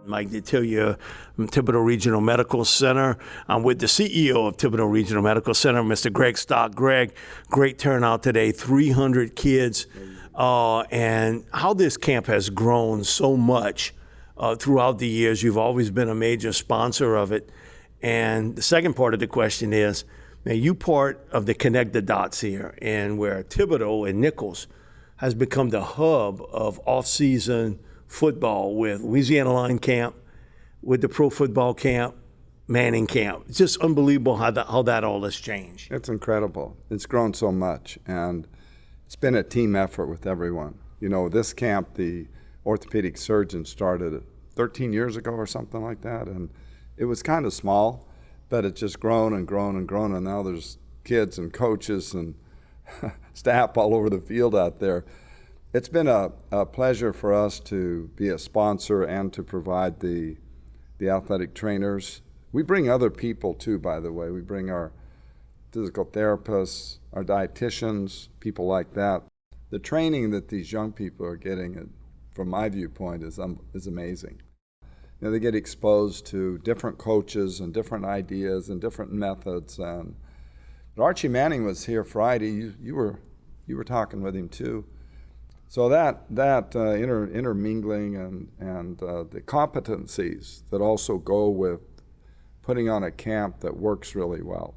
Mike Detillier from Thibodaux Regional Medical Center. I'm with the CEO of Thibodaux Regional Medical Center, Mr. Greg Stock. Greg, great turnout today, 300 kids, and how this camp has grown so much throughout the years. You've always been a major sponsor of it. And the second part of the question is, now you part of the Connect the Dots here, and where Thibodaux and Nicholls has become the hub of off-season football with Louisiana Line Camp, with the Pro Football Camp, Manning Camp. It's just unbelievable how that all has changed. It's incredible. It's grown so much, and it's been a team effort with everyone. You know, this camp, the orthopedic surgeon started 13 years ago or something like that, and it was kind of small, but it's just grown and grown and grown, and now there's kids and coaches and staff all over the field out there. It's been a pleasure for us to be a sponsor and to provide the athletic trainers. We bring other people too, by the way. We bring our physical therapists, our dietitians, people like that. The training that these young people are getting, from my viewpoint, is amazing. You know, they get exposed to different coaches and different ideas and different methods. And Archie Manning was here Friday. You were talking with him too. So that intermingling and the competencies that also go with putting on a camp that works really well.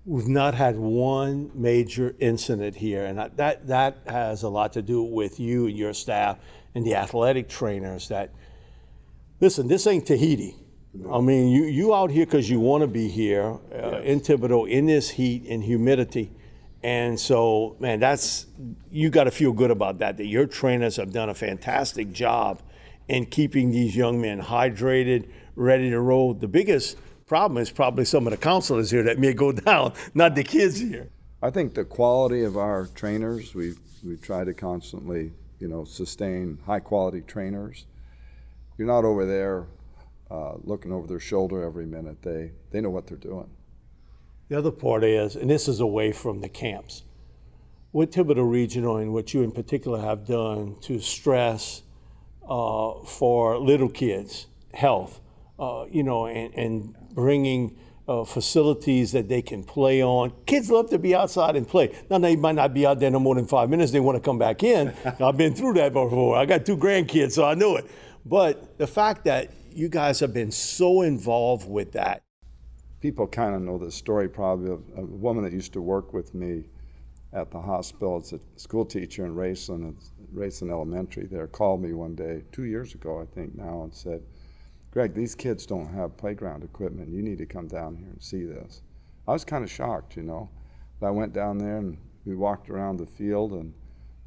We've not had one major incident here, and that has a lot to do with you and your staff and the athletic trainers. That, listen, this ain't Tahiti. I mean, you out here because you want to be here in Thibodaux in this heat and humidity. And so, man, you got to feel good about that your trainers have done a fantastic job in keeping these young men hydrated, ready to roll. The biggest problem is probably some of the counselors here that may go down, not the kids here. I think the quality of our trainers, we try to constantly, sustain high-quality trainers. You're not over there looking over their shoulder every minute. They know what they're doing. The other part is, and this is away from the camps, what Thibodaux Regional and what you in particular have done to stress for little kids' health, and bringing facilities that they can play on. Kids love to be outside and play. Now, they might not be out there no more than 5 minutes. They want to come back in. I've been through that before. I got 2 grandkids, so I know it. But the fact that you guys have been so involved with that. People kind of know the story probably of a woman that used to work with me at the hospital. It's a school teacher in Rayson Elementary there, called me one day, 2 years ago I think now, and said, "Greg, these kids don't have playground equipment. You need to come down here and see this." I was kind of shocked, But I went down there and we walked around the field, and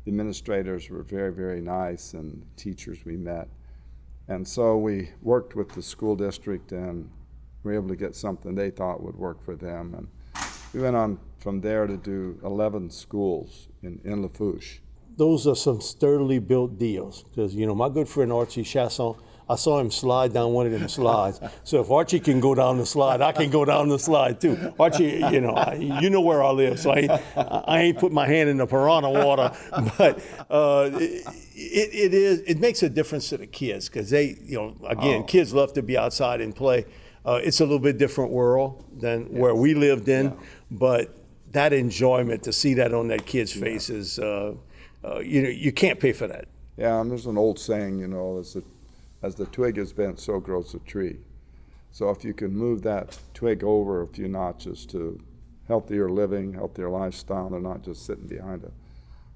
the administrators were very, very nice, and the teachers we met. And so we worked with the school district and were able to get something they thought would work for them. And we went on from there to do 11 schools in Lafourche. Those are some sturdily built deals because, my good friend Archie Chasson, I saw him slide down one of them slides. So if Archie can go down the slide, I can go down the slide too. Archie, you know where I live, so I ain't put my hand in the piranha water. But it makes a difference to the kids because they, kids love to be outside and play. It's a little bit different world than where we lived in, but that enjoyment to see that on that kid's faces, you can't pay for that. Yeah, and there's an old saying, as the twig is bent, so grows the tree. So if you can move that twig over a few notches to healthier living, healthier lifestyle, they're not just sitting behind a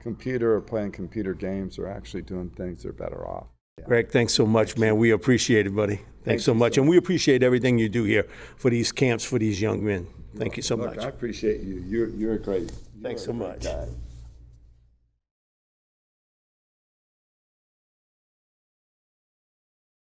computer or playing computer games, they're actually doing things, they're better off. Yeah. Greg, thanks so much, man. We appreciate it, buddy. Thanks so much. And we appreciate everything you do here for these camps, for these young men. Thank you so much. I appreciate you. You're great. Thanks so much. Guy.